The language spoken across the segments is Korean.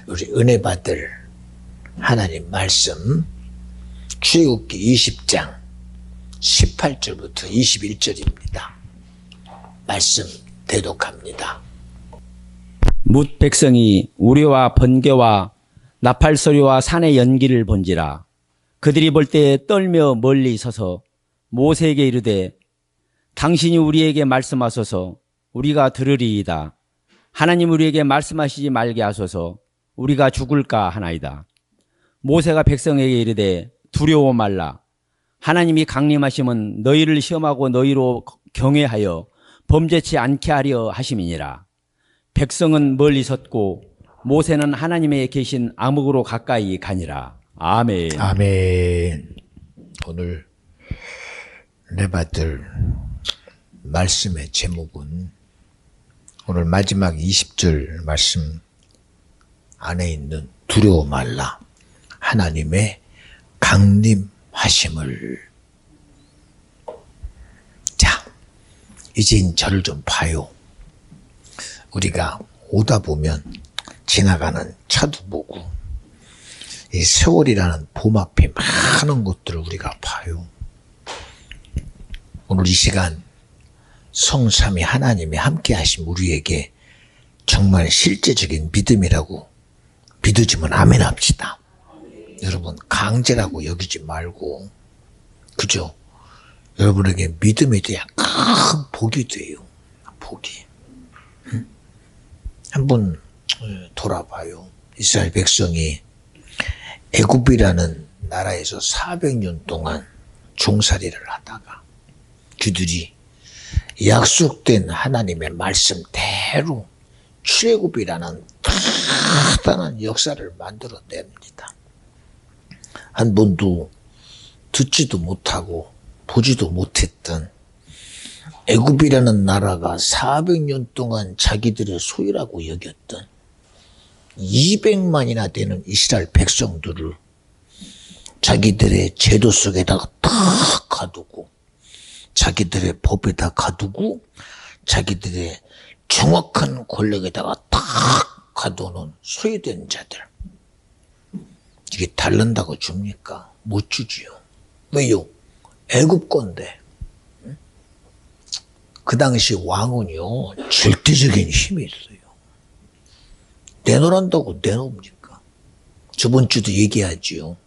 우리 은혜 받을 하나님 말씀 출애굽기 20장 18절부터 21절입니다. 말씀 대독합니다. 뭇 백성이 우레와 번개와 나팔 소리와 산의 연기를 본지라. 그들이 볼 때 떨며 멀리 서서 모세에게 이르되 당신이 우리에게 말씀하소서 우리가 들으리이다. 하나님 우리에게 말씀하시지 말게 하소서 우리가 죽을까 하나이다. 모세가 백성에게 이르되 두려워 말라. 하나님이 강림하심은 너희를 시험하고 너희로 경외하여 범죄치 않게 하려 하심이니라. 백성은 멀리 섰고 모세는 하나님의 계신 암흑으로 가까이 가니라. 아멘. 아멘. 오늘 은혜 받을 말씀의 제목은 오늘 마지막 20절 말씀 안에 있는 두려워 말라. 하나님의 강림하심을. 자, 이제 저를 좀 봐요. 우리가 오다 보면 지나가는 차도 보고 이 세월이라는 봄 앞에 많은 것들을 우리가 봐요. 오늘 이 시간 성삼위 하나님이 함께 하신 우리에게 정말 실제적인 믿음이라고 믿어지면 아멘 합시다. 여러분 강제라고 여기지 말고, 그죠? 여러분에게 믿음에 대한 큰 복이 돼요. 복이. 한번 돌아봐요. 이스라엘 백성이 애굽이라는 나라에서 400년 동안 종살이를 하다가 그들이 약속된 하나님의 말씀대로 출애굽이라는 대단한 역사를 만들어냅니다. 한 번도 듣지도 못하고 보지도 못했던 애굽이라는 나라가 400년 동안 자기들의 소유라고 여겼던 200만이나 되는 이스라엘 백성들을 자기들의 제도 속에다가 탁 가두고 자기들의 법에다 가두고 자기들의 정확한 권력에다가 탁 가두는 소유된 자들, 이게 달란다고 줍니까? 못 주지요. 왜요? 애굽 건데. 그 당시 왕은요 절대적인 힘이 있어요. 내놓으란다고 내놓습니까? 저번 주도 얘기하지요.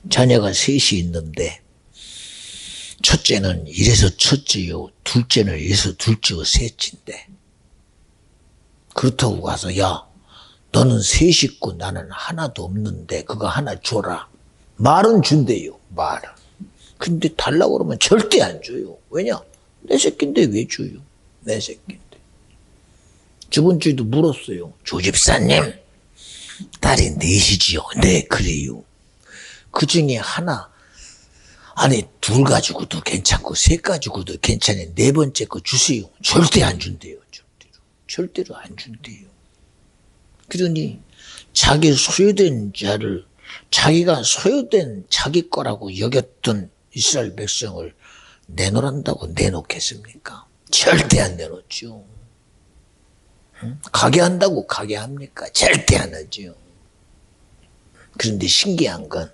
자녀가 셋이 있는데 첫째는 이래서 첫째요, 둘째는 이래서 둘째요, 셋째인데 그렇다고 가서 야 너는 셋 있고 나는 하나도 없는데 그거 하나 줘라. 말은 준대요. 말은. 근데 달라고 그러면 절대 안 줘요. 왜냐? 내 새끼인데 왜 줘요? 내 새끼인데. 저번 주에도 물었어요. 조집사님, 딸이 넷이지요. 네, 그래요. 그 중에 하나, 아니 둘 가지고도 괜찮고 셋 가지고도 괜찮아요. 네 번째 거 주세요. 절대 안 준대요. 절대로 안 준대요. 그러니 자기 소유된 자를 자기가 소유된 자기 거라고 여겼던 이스라엘 백성을 내놓으란다고 내놓겠습니까? 절대 안 내놓죠. 가게 한다고 가게 합니까? 절대 안 하죠. 그런데 신기한 건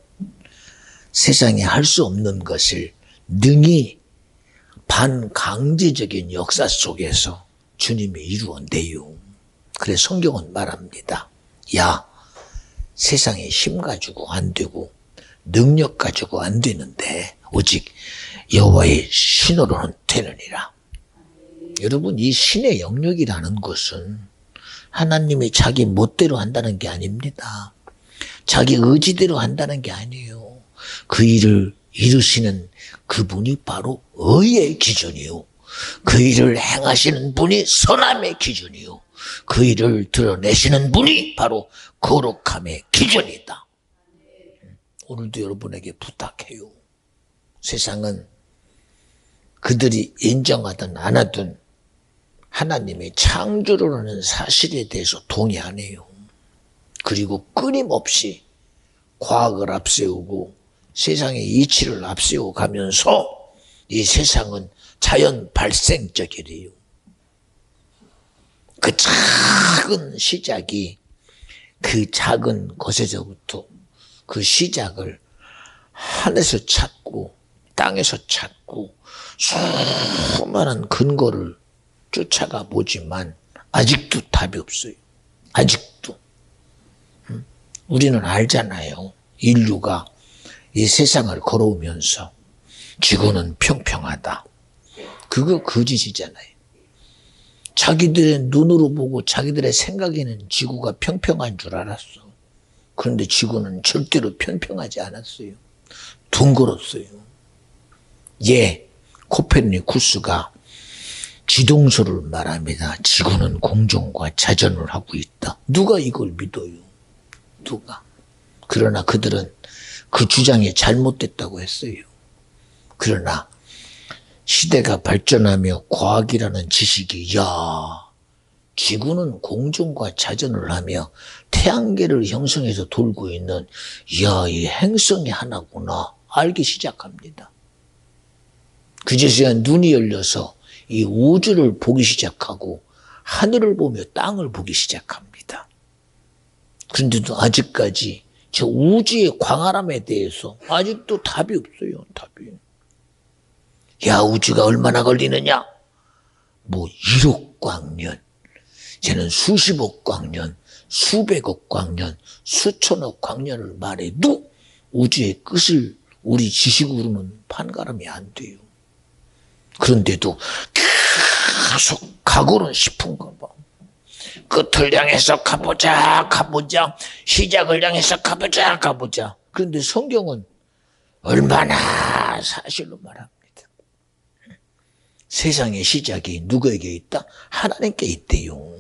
세상에 할 수 없는 것을 능히 반강제적인 역사 속에서 주님이 이루어내요. 그래서 성경은 말합니다. 야, 세상에 힘 가지고 안 되고 능력 가지고 안 되는데 오직 여호와의 신으로는 되느니라. 여러분, 이 신의 영역이라는 것은 하나님이 자기 멋대로 한다는 게 아닙니다. 자기 의지대로 한다는 게 아니에요. 그 일을 이루시는 그분이 바로 의의 기준이요. 그 일을 행하시는 분이 선함의 기준이요. 그 일을 드러내시는 분이 바로 거룩함의 기준이다. 오늘도 여러분에게 부탁해요. 세상은 그들이 인정하든 안 하든 하나님의 창조로라는 사실에 대해서 동의 안 해요. 그리고 끊임없이 과학을 앞세우고 세상의 이치를 앞세워 가면서 이 세상은 자연 발생적이래요. 그 작은 시작이 그 작은 것에서부터 그 시작을 하늘에서 찾고 땅에서 찾고 수많은 근거를 쫓아가 보지만 아직도 답이 없어요. 아직도. 우리는 알잖아요. 인류가 이 세상을 걸어오면서 지구는 평평하다. 그거 거짓이잖아요. 자기들의 눈으로 보고 자기들의 생각에는 지구가 평평한 줄 알았어. 그런데 지구는 절대로 평평하지 않았어요. 둥글었어요. 예, 코페르니쿠스가 지동설을 말합니다. 지구는 공전과 자전을 하고 있다. 누가 이걸 믿어요? 누가? 그러나 그들은 그 주장이 잘못됐다고 했어요. 그러나 시대가 발전하며 과학이라는 지식이 지구는 공전과 자전을 하며 태양계를 형성해서 돌고 있는 이 행성이 하나구나 알기 시작합니다. 그제서야 눈이 열려서 이 우주를 보기 시작하고 하늘을 보며 땅을 보기 시작합니다. 그런데도 아직까지 저 우주의 광활함에 대해서 아직도 답이 없어요. 답이. 우주가 얼마나 걸리느냐? 1억 광년, 쟤는 수십억 광년, 수백억 광년, 수천억 광년을 말해도 우주의 끝을 우리 지식으로는 판가름이 안 돼요. 그런데도 계속 가고는 싶은가 봐. 끝을 향해서 가보자. 시작을 향해서 가보자. 그런데 성경은 얼마나 사실로 말합니다. 세상의 시작이 누구에게 있다? 하나님께 있대요.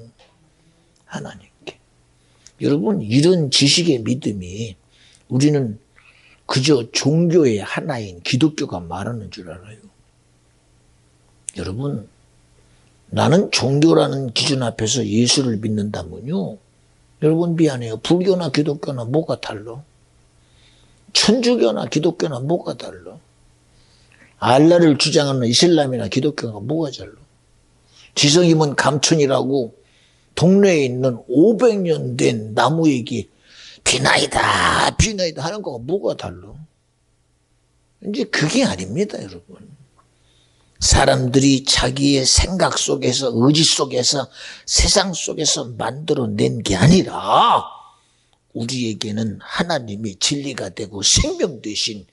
하나님께. 여러분, 이런 지식의 믿음이 우리는 그저 종교의 하나인 기독교가 말하는 줄 알아요. 여러분, 나는 종교라는 기준 앞에서 예수를 믿는다면요. 여러분 미안해요. 불교나 기독교나 뭐가 달라? 천주교나 기독교나 뭐가 달라? 알라를 주장하는 이슬람이나 기독교가 뭐가 달라? 지성이면 감천이라고 동네에 있는 500년 된 나무에게 비나이다 하는 거가 뭐가 달라? 이제 그게 아닙니다, 여러분. 사람들이 자기의 생각 속에서, 의지 속에서, 세상 속에서 만들어낸 게 아니라 우리에게는 하나님이 진리가 되고 생명 되신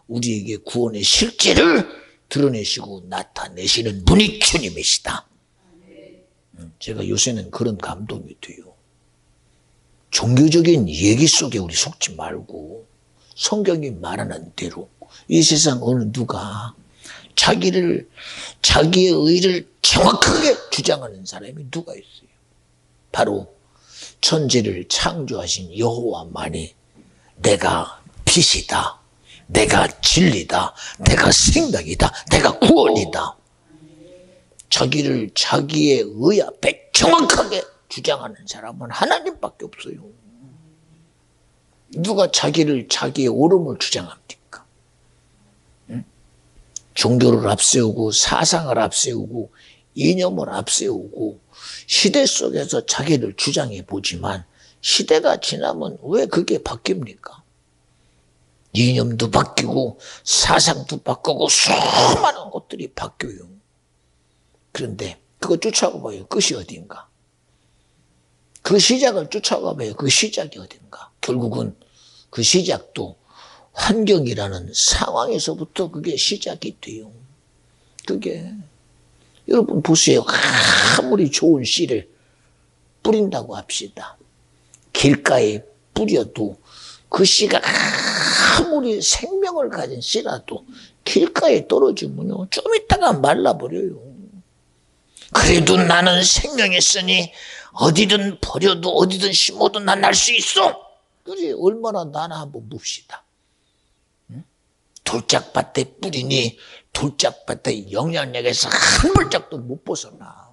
우리에게 구원의 실제를 드러내시고 나타내시는 분이 주님이시다. 제가 요새는 그런 감동이 돼요. 종교적인 얘기 속에 우리 속지 말고 성경이 말하는 대로 이 세상 어느 누가 자기의 의를 정확하게 주장하는 사람이 누가 있어요? 바로 천지를 창조하신 여호와만이 내가 빛이다, 내가 진리다, 내가 생명이다, 내가 구원이다. 자기의 의 앞에 정확하게 주장하는 사람은 하나님밖에 없어요. 누가 자기의 옳음을 주장합니까? 종교를 앞세우고 사상을 앞세우고 이념을 앞세우고 시대 속에서 자기를 주장해 보지만 시대가 지나면 왜 그게 바뀝니까? 이념도 바뀌고 사상도 바꾸고 수많은 것들이 바뀌어요. 그런데 그거 쫓아가 봐요. 끝이 어딘가? 그 시작을 쫓아가 봐요. 그 시작이 어딘가? 결국은 그 시작도 환경이라는 상황에서부터 그게 시작이 돼요. 그게 여러분 보세요. 아무리 좋은 씨를 뿌린다고 합시다. 길가에 뿌려도 그 씨가 아무리 생명을 가진 씨라도 길가에 떨어지면요 좀 있다가 말라버려요. 그래도 나는 생명이 있으니 어디든 버려도 어디든 심어도 난 날 수 있어. 그래 얼마나 나나 한번 봅시다. 돌짝밭에 뿌리니 돌짝밭의 영향력에서 한 발짝도 못 벗어나.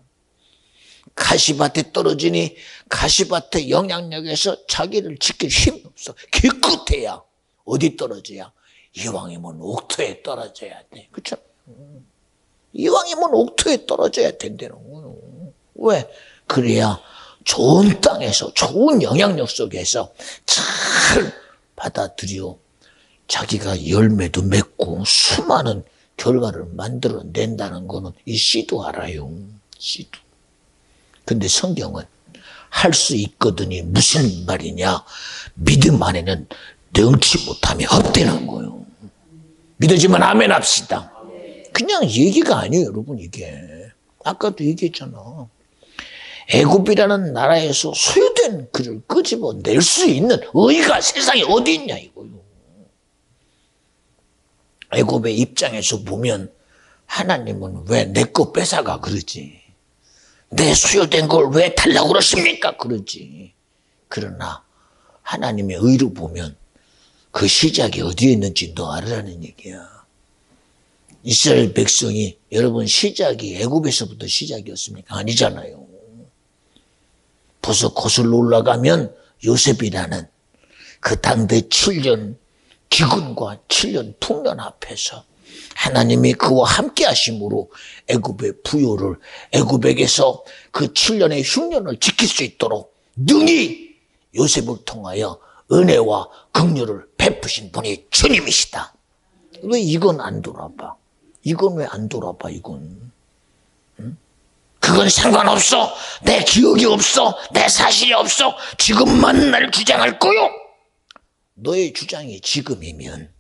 가시밭에 떨어지니 가시밭의 영향력에서 자기를 지킬 힘이 없어. 기껏해야 어디 떨어져야? 이왕이면 옥토에 떨어져야 돼. 그렇죠? 이왕이면 옥토에 떨어져야 된다는 거예요. 왜? 그래야 좋은 땅에서 좋은 영향력 속에서 잘 받아들여 자기가 열매도 맺고 수많은 결과를 만들어낸다는 거는 이 씨도 알아요. 씨도. 근데 성경은 할 수 있거든이 무슨 말이냐. 믿음 안에는 능치 못함이 없다는 거예요. 믿어지면 아멘 합시다. 그냥 얘기가 아니에요, 여러분. 이게 아까도 얘기했잖아. 애굽이라는 나라에서 소유된 그를 끄집어낼 수 있는 의가 세상에 어디 있냐 이거요. 애굽의 입장에서 보면 하나님은 왜 내 거 뺏어가 그러지. 내 소유된 걸 왜 달라고 그러십니까 그러지. 그러나 하나님의 의로 보면 그 시작이 어디에 있는지 너 알으라는 얘기야. 이스라엘 백성이 여러분 시작이 애굽에서부터 시작이었습니까? 아니잖아요. 벌써 거슬러 올라가면 요셉이라는 그 당대 7년 기근과 7년 풍년 앞에서 하나님이 그와 함께 하심으로 애굽의 부요를 애굽에게서 그 7년의 흉년을 지킬 수 있도록 능히 요셉을 통하여 은혜와 긍휼을 베푸신 분이 주님이시다. 왜 이건 안 돌아봐? 이건 왜 안 돌아봐 이건? 응? 그건 상관없어. 내 기억이 없어. 내 사실이 없어. 지금만 날 주장할 거요. 너의 주장이 지금이면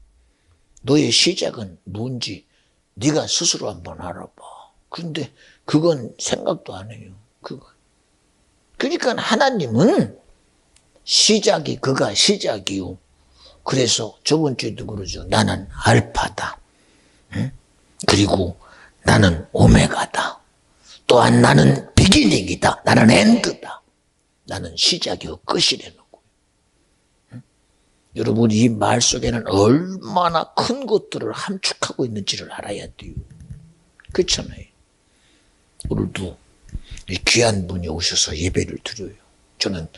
너의 시작은 뭔지 네가 스스로 한번 알아봐. 그런데 그건 생각도 안 해요. 그건. 그러니까 하나님은 시작이 그가 시작이요. 그래서 저번 주에도 그러죠. 나는 알파다. 응? 그리고 나는 오메가다. 또한 나는 비기닝이다. 나는 엔드다. 나는 시작이요 끝이라는 거예요. 응? 여러분 이 말 속에는 얼마나 큰 것들을 함축하고 있는지를 알아야 돼요. 그렇잖아요. 오늘도 귀한 분이 오셔서 예배를 드려요. 저는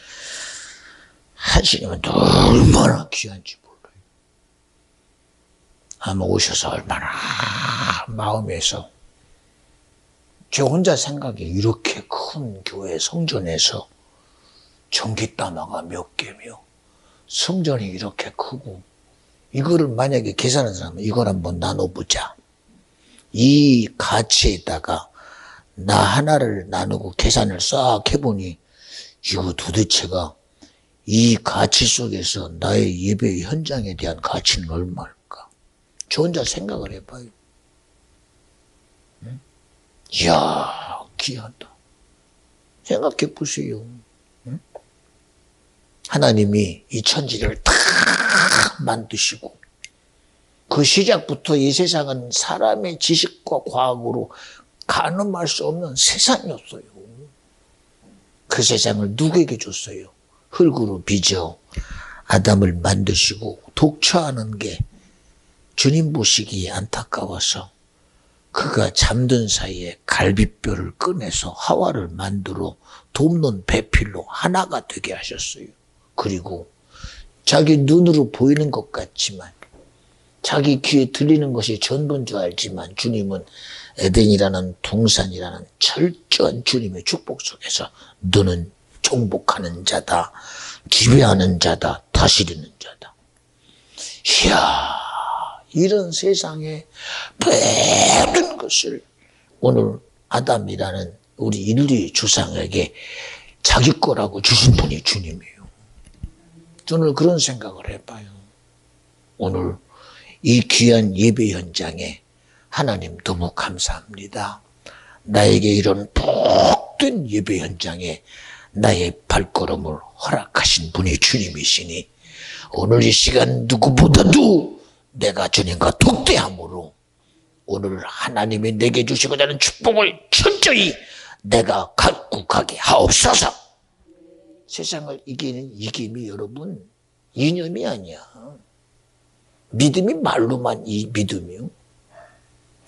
하시면 얼마나 귀한지 몰라요. 아마 오셔서 얼마나 마음에서 저 혼자 생각에 이렇게 큰 교회 성전에서 전기다마가 몇 개며 성전이 이렇게 크고 이거를 만약에 계산하는 사람은 이걸 한번 나눠보자. 이 가치에다가 나 하나를 나누고 계산을 싹 해보니 이거 도대체가 이 가치 속에서 나의 예배 현장에 대한 가치는 얼마일까? 저 혼자 생각을 해봐요. 응? 이야, 귀하다. 생각해 보세요. 응? 하나님이 이 천지를 다 만드시고 그 시작부터 이 세상은 사람의 지식과 과학으로 가늠할 수 없는 세상이었어요. 그 세상을 누구에게 줬어요? 흙으로 빚어 아담을 만드시고 독처하는 게 주님 보시기에 안타까워서 그가 잠든 사이에 갈비뼈를 꺼내서 하와를 만들어 돕는 배필로 하나가 되게 하셨어요. 그리고 자기 눈으로 보이는 것 같지만 자기 귀에 들리는 것이 전부인 줄 알지만 주님은 에덴이라는 동산이라는 철저한 주님의 축복 속에서 너는 정복하는 자다, 지배하는 자다, 다스리는 자다. 이야, 이런 세상에 모든 것을 오늘 아담이라는 우리 인류의 조상에게 자기 거라고 주신 분이 주님이에요. 저는 그런 생각을 해봐요. 오늘 이 귀한 예배 현장에 하나님 너무 감사합니다. 나에게 이런 복된 예배 현장에 나의 발걸음을 허락하신 분이 주님이시니 오늘 이 시간 누구보다도 내가 주님과 독대함으로 오늘 하나님이 내게 주시고자 하는 축복을 철저히 내가 갖고 가게 하옵소서. 세상을 이기는 이김이 여러분 이념이 아니야. 믿음이 말로만 이 믿음이요.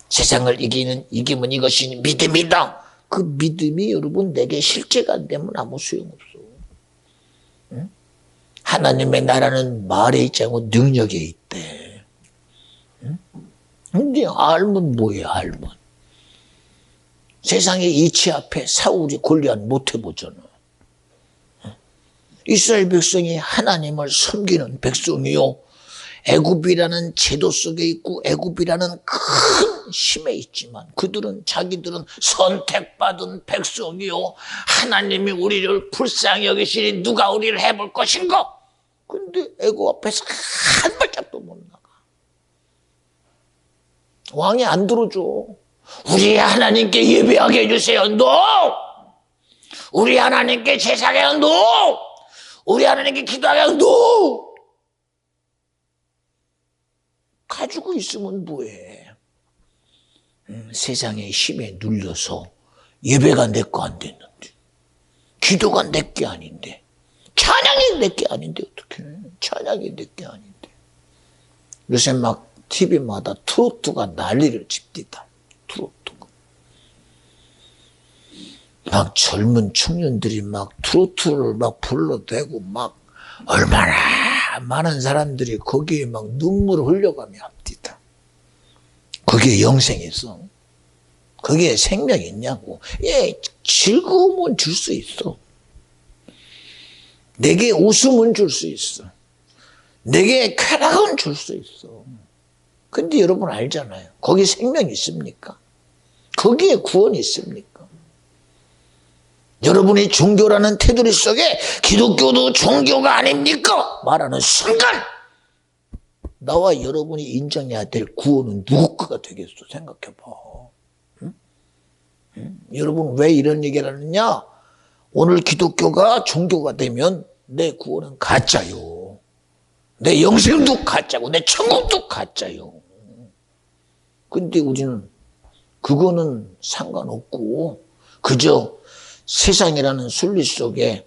세상을 이기는 이김은 이것이 믿음이다. 그 믿음이 여러분 내게 실제가 안 되면 아무 소용없어. 응? 하나님의 나라는 말에 있지 않고 능력에 있대. 응? 근데 알면 뭐예요, 알면. 세상의 이치 앞에 사울이 골리앗 못 해보잖아. 이스라엘 백성이 하나님을 섬기는 백성이요. 애굽이라는 제도 속에 있고 애굽이라는 큰 힘에 있지만 자기들은 선택받은 백성이요. 하나님이 우리를 불쌍히 여기시니 누가 우리를 해볼 것인가? 근데 애굽 앞에서 한 발짝도 못 나가. 왕이 안 들어줘. 우리 하나님께 예배하게 해주세요. 우리 하나님께 제사하게 해요. 우리 하나님께 기도하게 해요. 가지고 있으면 뭐해. 세상의 힘에 눌려서 예배가 내 거 안 됐는데, 기도가 내 게 아닌데, 찬양이 내 게 아닌데 어떡해. 찬양이 내 게 아닌데. 요새 막 TV마다 트로트가 난리를 칩니다. 트로트가. 막 젊은 청년들이 막 트로트를 막 불러대고 막 얼마나 많은 사람들이 거기에 막 눈물을 흘려가며 합니다. 거기에 영생이 있어. 거기에 생명이 있냐고. 예, 즐거움은 줄 수 있어. 내게 웃음은 줄 수 있어. 내게 쾌락은 줄 수 있어. 근데 여러분 알잖아요. 거기 생명이 있습니까? 거기에 구원이 있습니까? 여러분이 종교라는 테두리 속에 기독교도 종교가 아닙니까? 말하는 순간 나와 여러분이 인정해야 될 구원은 누구 거가 되겠어? 생각해봐. 응? 응? 여러분 왜 이런 얘기를 하느냐? 오늘 기독교가 종교가 되면 내 구원은 가짜요. 내 영생도 가짜고 내 천국도 가짜요. 근데 우리는 그거는 상관없고 그저 세상이라는 순리 속에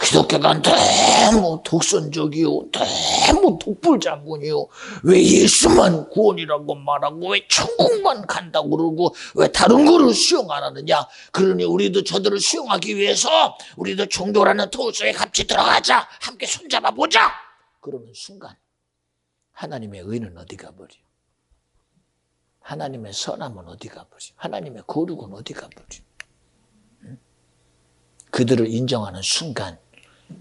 기독교가 너무 독선적이요, 너무 독불장군이요. 왜 예수만 구원이라고 말하고 왜 천국만 간다고 그러고 왜 다른 거를 수용 안 하느냐. 그러니 우리도 저들을 수용하기 위해서 우리도 종교라는 터울 속에 같이 들어가자. 함께 손잡아 보자. 그러는 순간 하나님의 의는 어디 가버려? 하나님의 선함은 어디 가버려? 하나님의 거룩은 어디 가버려? 그들을 인정하는 순간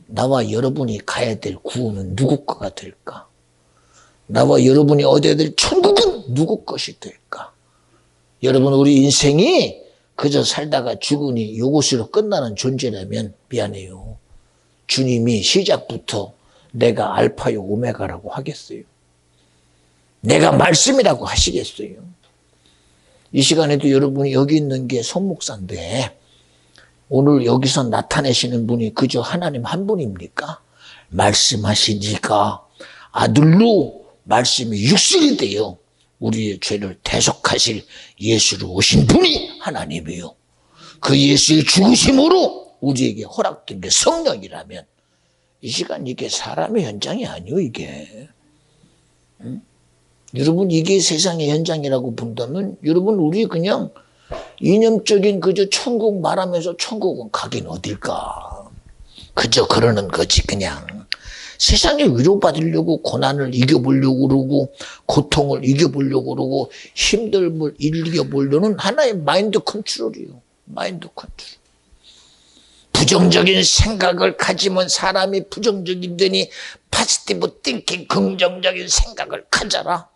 나와 여러분이 가야 될 구원은 누구 거가 될까? 나와 여러분이 얻어야 될 천국은 누구 것이 될까? 여러분 우리 인생이 그저 살다가 죽으니 이것으로 끝나는 존재라면 미안해요. 주님이 시작부터 내가 알파요 오메가라고 하겠어요? 내가 말씀이라고 하시겠어요? 이 시간에도 여러분이 여기 있는 게 손목사인데 오늘 여기서 나타내시는 분이 그저 하나님 한 분입니까? 말씀하시니까 아들로 말씀이 육신이 되어 우리의 죄를 대속하실 예수로 오신 분이 하나님이요. 그 예수의 죽으심으로 우리에게 허락된 게 성령이라면 이 시간 이게 사람의 현장이 아니요 이게. 응? 여러분 이게 세상의 현장이라고 본다면 여러분 우리 그냥 이념적인 그저 천국 말하면서 천국은 가긴 어딜까. 그저 그러는 거지 그냥. 세상에 위로받으려고 고난을 이겨보려고 그러고 고통을 이겨보려고 그러고 힘듦을 이겨보려는 하나의 마인드 컨트롤이에요. 마인드 컨트롤. 부정적인 생각을 가지면 사람이 부정적이더니 포지티브 띵킹 긍정적인 생각을 가져라.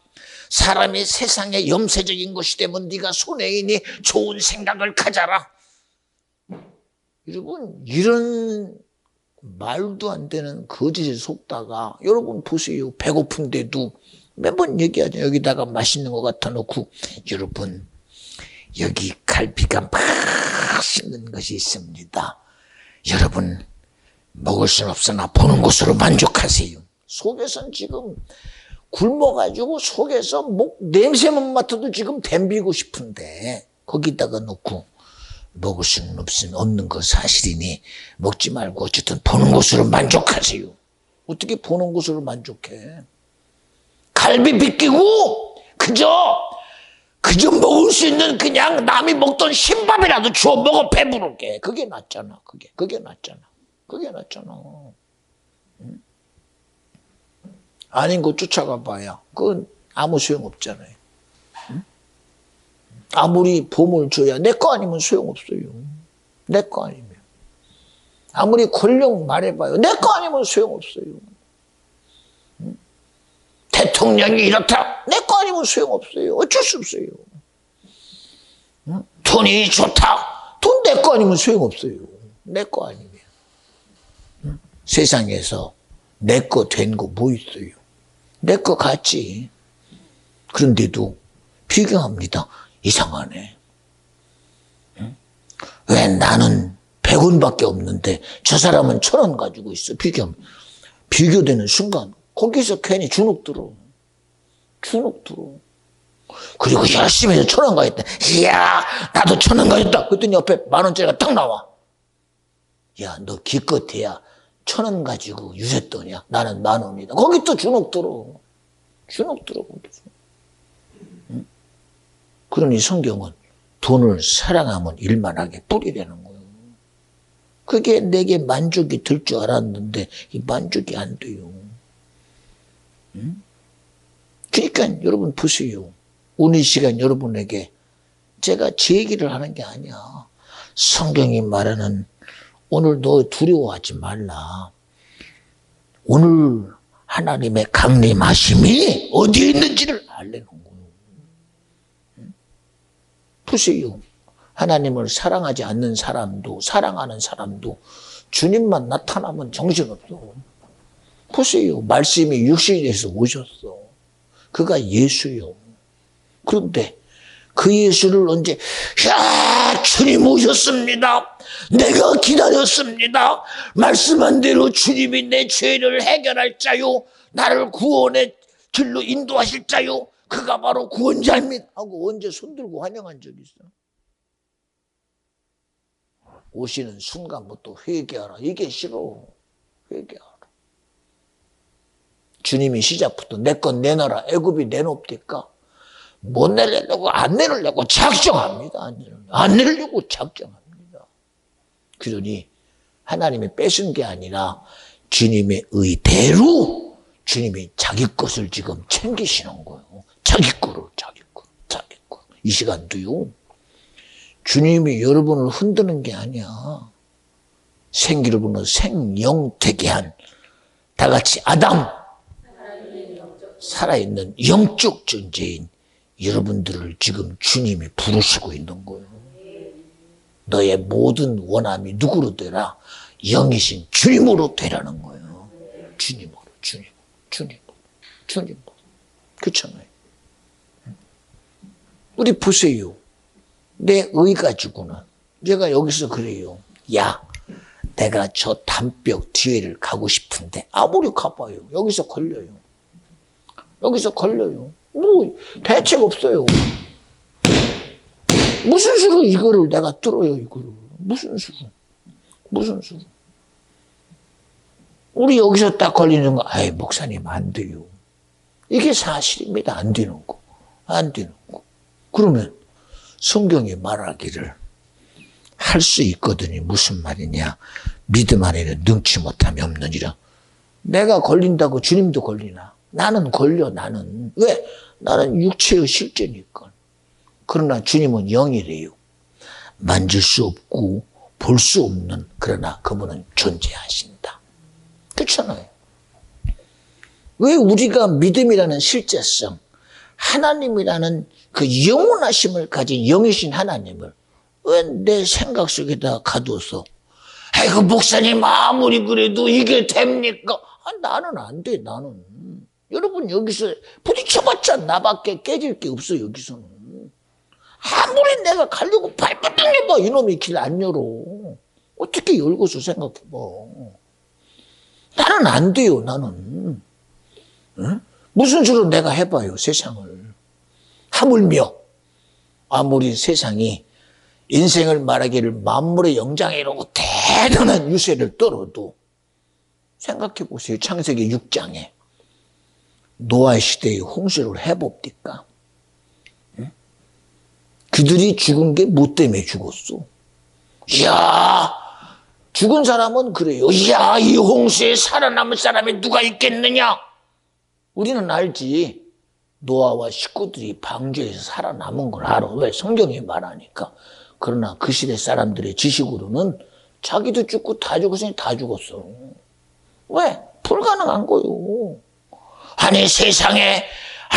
사람이 세상에 염세적인 것이 되면 네가 손해이니 좋은 생각을 가져라. 여러분 이런 말도 안 되는 거짓에 속다가 여러분 보세요. 배고픈데도 매번 얘기하죠. 여기다가 맛있는 거 갖다 놓고 여러분 여기 갈비가 맛있는 것이 있습니다. 여러분 먹을 수는 없으나 보는 것으로 만족하세요. 속에선 지금 굶어가지고 속에서 목 냄새만 맡아도 지금 댐비고 싶은데 거기다가 놓고 먹을 수는 없는 거 사실이니 먹지 말고 어쨌든 보는 것으로 만족하세요. 어떻게 보는 것으로 만족해? 갈비 비끼고 그저 먹을 수 있는 그냥 남이 먹던 흰밥이라도 주워 먹어 배부르게. 그게 낫잖아. 그게 낫잖아. 응? 아닌 거 쫓아가 봐야 그건 아무 소용없잖아요. 응? 아무리 보물 줘야 내 거 아니면 소용없어요. 내 거 아니면. 아무리 권력 말해봐요. 내 거 아니면 소용없어요. 대통령이 이렇다. 내 거 아니면 소용없어요. 어쩔 수 없어요. 돈이 좋다. 돈 내 거 아니면 소용없어요. 내 거 아니면. 세상에서 내 거 된 거 뭐 있어요? 내 거 같지. 그런데도 비교합니다. 이상하네. 왜 나는 100원밖에 없는데 저 사람은 1000원 가지고 있어. 비교되는 순간 거기서 괜히 주눅 들어. 그리고 열심히 해서 1000원 가졌다. 이야, 나도 1000원 가졌다. 그랬더니 옆에 10,000원짜리가 딱 나와. 야, 너 기껏해야 1000원 가지고 유세돈이야. 나는 10,000원이다. 거기 또 주눅 들어. 거기서. 응? 그러니 성경은 돈을 사랑하면 일만하게 뿌리라는 거예요. 그게 내게 만족이 될 줄 알았는데 이 만족이 안 돼요. 응? 그러니까 여러분 보세요. 오늘 시간 여러분에게 제가 제 얘기를 하는 게 아니야. 성경이 말하는 오늘 너 두려워하지 말라. 오늘 하나님의 강림하심이 어디에 있는지를 알려는 거예요. 보세요. 하나님을 사랑하지 않는 사람도 사랑하는 사람도 주님만 나타나면 정신없어. 보세요. 말씀이 육신이 돼서 오셨어. 그가 예수요. 그런데 그 예수를 언제 야 주님 오셨습니다. 내가 기다렸습니다. 말씀한 대로 주님이 내 죄를 해결할 자요. 나를 구원의 길로 인도하실 자요. 그가 바로 구원자입니다. 하고 언제 손들고 환영한 적이 있어? 오시는 순간부터 회개하라. 이게 싫어. 회개하라. 주님이 시작부터 내 건 내놔라. 애굽이 내놓읍니까? 못 내려고 안 내려고 작정합니다. 안 내려고 작정합니다. 그러니 하나님이 뺏은 게 아니라 주님의 의대로 주님이 자기 것을 지금 챙기시는 거예요. 자기 거. 이 시간도요. 주님이 여러분을 흔드는 게 아니야. 생기를 생영되게 한 다같이 아담 살아있는 영적 존재인 여러분들을 지금 주님이 부르시고 있는 거예요. 너의 모든 원함이 누구로 되라? 영이신 주님으로 되라는 거예요. 주님으로. 그렇잖아요. 우리 보세요. 내 의 가지고는 제가 여기서 그래요. 야, 내가 저 담벼락 뒤에를 가고 싶은데 아무리 가봐요. 여기서 걸려요. 뭐 대책 없어요. 무슨 수로 이거를 내가 뚫어요. 이거를 무슨 수로? 우리 여기서 딱 걸리는 거. 아이 목사님 안 돼요. 이게 사실입니다. 안 되는 거. 그러면 성경이 말하기를 할 수 있거든요. 무슨 말이냐? 믿음 안에는 능치 못함이 없느니라. 내가 걸린다고 주님도 걸리나? 나는 걸려. 나는 왜? 나는 육체의 실제니까. 그러나 주님은 영이래요. 만질 수 없고 볼 수 없는, 그러나 그분은 존재하신다. 그렇잖아요. 왜 우리가 믿음이라는 실제성, 하나님이라는 그 영원하심을 가진 영이신 하나님을 왜 내 생각 속에다 가둬서 아이고 목사님 아무리 그래도 이게 됩니까? 나는 안 돼. 나는. 여러분 여기서 부딪혀봤자 나밖에 깨질 게 없어. 여기서는. 아무리 내가 가려고 발버둥 해봐. 이놈이 길 안 열어. 어떻게 열고서 생각해봐. 나는 안 돼요. 나는. 응? 무슨 수로 내가 해봐요. 세상을. 하물며 아무리 세상이 인생을 말하기를 만물의 영장이라고 대단한 유세를 떨어도 생각해 보세요. 창세기 6장에 노아 시대의 홍수를 해봅니까? 응? 그들이 죽은 게 뭐 때문에 죽었어? 이야, 죽은 사람은 그래요. 이야, 이 홍수에 살아남을 사람이 누가 있겠느냐? 우리는 알지. 노아와 식구들이 방주에서 살아남은 걸 알아. 왜? 성경이 말하니까. 그러나 그 시대 사람들의 지식으로는 자기도 죽고 다 죽었으니 다 죽었어. 왜? 불가능한 거요. 아니 세상에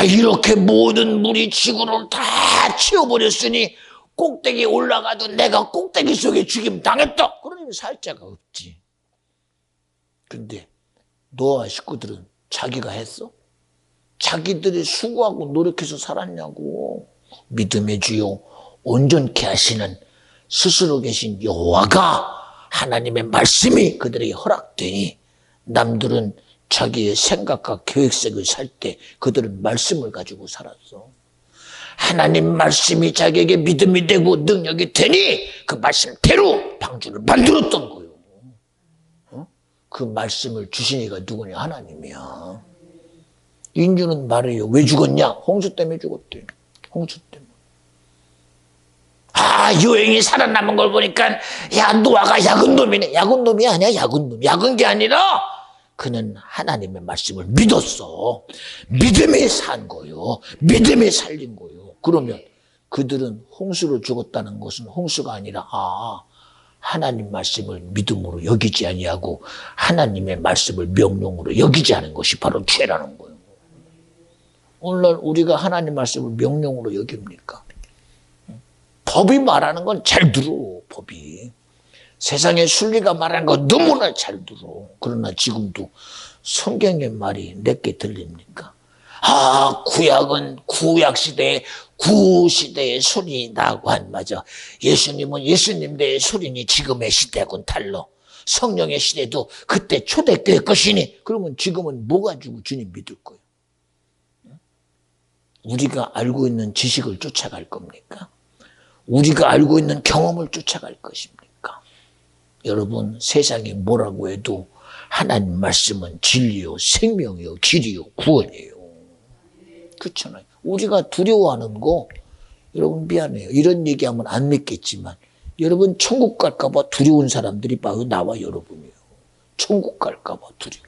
이렇게 모든 물이 지구를 다 치워버렸으니 꼭대기에 올라가도 내가 꼭대기 속에 죽임 당했다. 그러니 살 자가 없지. 근데 노아 식구들은 자기가 했어? 자기들이 수고하고 노력해서 살았냐고. 믿음의 주요 온전케 하시는 스스로 계신 여호와가 하나님의 말씀이 그들에게 허락되니 남들은 자기의 생각과 계획색을 살 때 그들은 말씀을 가지고 살았어. 하나님 말씀이 자기에게 믿음이 되고 능력이 되니 그 말씀대로 방주를 만들었던 거예요. 그 말씀을 주신 이가 누구냐? 하나님이야. 인주는 말해요. 왜 죽었냐? 홍수 때문에 죽었대. 홍수 때문에. 여행이 살아남은 걸 보니까 야 노아가 약은 놈이네. 약은 놈이 아니야. 약은 놈. 약은 게 아니라 그는 하나님의 말씀을 믿었어. 믿음에 산 거요. 믿음에 살린 거요. 그러면 그들은 홍수로 죽었다는 것은 홍수가 아니라 하나님 말씀을 믿음으로 여기지 아니하고 하나님의 말씀을 명령으로 여기지 않은 것이 바로 죄라는 거예요. 오늘날 우리가 하나님 말씀을 명령으로 여깁니까? 법이 말하는 건 잘 들어. 법이. 세상의 순리가 말하는 건 너무나 잘 들어. 그러나 지금도 성경의 말이 내게 들립니까? 구약은 구약시대에 구시대의 소리나고 맞아. 예수님은 예수님 대의 소리니 지금의 시대하고는 달라. 성령의 시대도 그때 초대교회 것이니 그러면 지금은 뭐 가지고 주님 믿을 거예요? 우리가 알고 있는 지식을 쫓아갈 겁니까? 우리가 알고 있는 경험을 쫓아갈 것입니까? 여러분 세상이 뭐라고 해도 하나님 말씀은 진리요 생명이요 길이요 구원이에요. 그렇잖아요. 우리가 두려워하는 거 여러분 미안해요. 이런 얘기하면 안 믿겠지만 여러분 천국 갈까 봐 두려운 사람들이 바로 나와 여러분이에요. 천국 갈까 봐 두려워.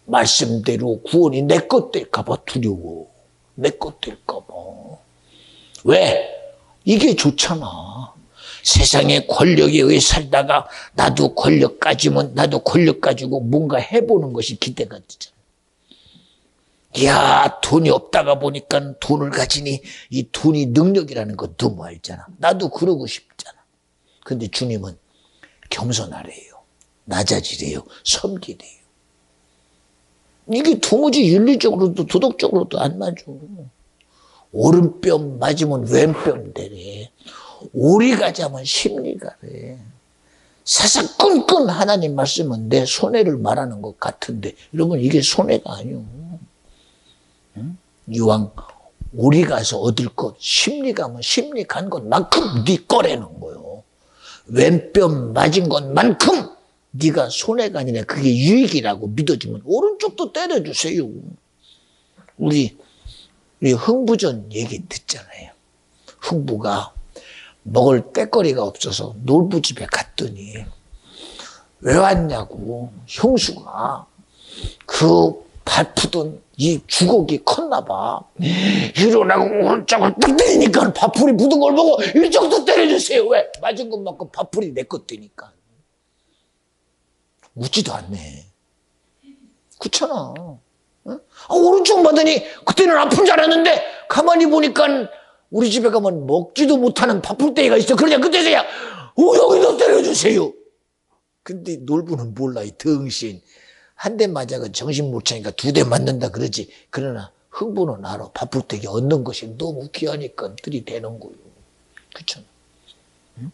말씀대로 구원이 내 것 될까 봐 두려워. 내 것 될까 봐. 왜? 이게 좋잖아. 세상의 권력에 의해 살다가 나도 권력 가지면 나도 권력 가지고 뭔가 해보는 것이 기대가 되잖아. 야, 돈이 없다가 보니까 돈을 가지니 이 돈이 능력이라는 거 너무 알잖아. 나도 그러고 싶잖아. 근데 주님은 겸손하래요. 낮아지래요. 섬기래요. 이게 도무지 윤리적으로도 도덕적으로도 안 맞아. 오른뼘 맞으면 왼뼘 되래. 오리 가자면 심리 가래. 사사건건 하나님 말씀은 내 손해를 말하는 것 같은데 여러분 이게 손해가 아니오. 이왕 오리 가서 얻을 것 심리 가면 심리 간 것만큼 네 꺼내는 거요. 왼뼘 맞은 것만큼 네가 손해가 아니라 그게 유익이라고 믿어지면 오른쪽도 때려주세요. 우리 흥부전 얘기 듣잖아요. 흥부가 먹을 때거리가 없어서 놀부집에 갔더니 왜 왔냐고 형수가 그 발푸던 이 주걱이 컸나 봐. 일어나고 오른쪽을 딱 때리니까 밥풀이 묻은 걸 보고 이쪽도 때려주세요. 왜? 맞은 것만큼 밥풀이 내 것 되니까. 웃지도 않네. 그렇잖아. 오른쪽 맞으니 그때는 아픈 줄 알았는데 가만히 보니까 우리 집에 가면 먹지도 못하는 밥풀떼기가 있어. 그러냐 그때서야 여기도 때려주세요. 근데 놀부는 몰라. 이 등신. 한 대 맞아가 정신 못 차니까 두 대 맞는다 그러지. 그러나 흥부는 알아. 밥풀떼기 얻는 것이 너무 귀하니까 들이대는 거예요. 그렇잖아. 응?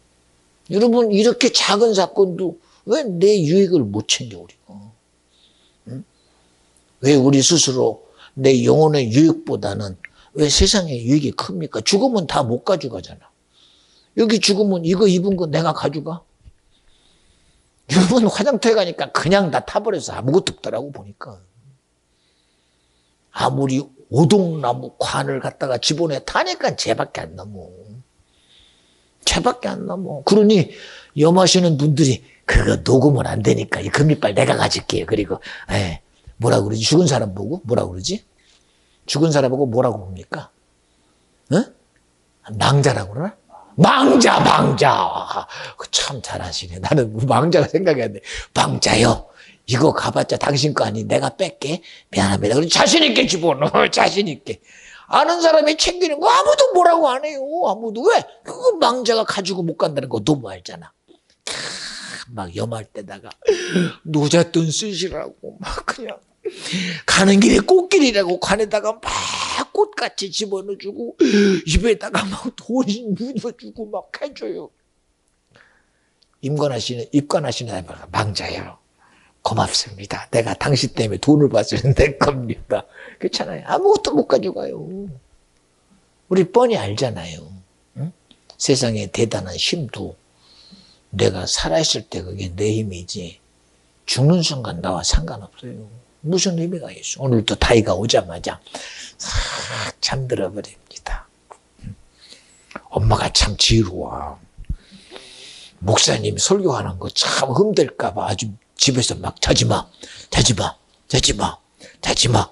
여러분 이렇게 작은 사건도 왜 내 유익을 못 챙겨 우리가. 응? 왜 우리 스스로 내 영혼의 유익보다는 왜 세상의 유익이 큽니까? 죽으면 다 못 가져가잖아. 여기 죽으면 이거 입은 거 내가 가져가? 여러분 화장터에 가니까 그냥 다 타버려서 아무것도 없더라고 보니까. 아무리 오동나무 관을 갖다가 집어내 타니까 쟤밖에 안 남어. 쟤밖에 안 남어. 그러니 염하시는 분들이 그거 녹으면 안 되니까 이 금리빨 내가 가질게요. 그리고 뭐라 그러지? 죽은 사람 보고 뭐라 그러지? 죽은 사람 보고 뭐라고 봅니까? 낭자라고 그러나? 망자, 참 잘하시네. 나는 망자가 생각이 안 돼. 망자요. 이거 가봤자 당신 거 아니. 내가 뺄게. 미안합니다. 그럼 자신있게 집어넣어. 자신있게. 아는 사람이 챙기는 거 아무도 뭐라고 안 해요. 아무도. 왜? 그거 망자가 가지고 못 간다는 거 너무 알잖아. 막 염할 때다가 노잣돈 쓰시라고 막 그냥 가는 길에 꽃길이라고 관에다가 막 꽃같이 집어넣어주고 입에다가 막 돈 묻어주고 막 해줘요. 입관하시는 망자요. 고맙습니다. 내가 당신 때문에 돈을 받으면 될 겁니다. 그렇잖아요. 아무것도 못 가져가요. 우리 뻔히 알잖아요. 응? 세상에 대단한 힘도 내가 살아있을 때 그게 내 힘이지 죽는 순간 나와 상관없어요. 무슨 의미가 있어. 오늘도 다이가 오자마자 싹 잠들어 버립니다. 엄마가 참 지루워. 목사님 설교하는 거 참 흠들까 봐 아주 집에서 막 자지마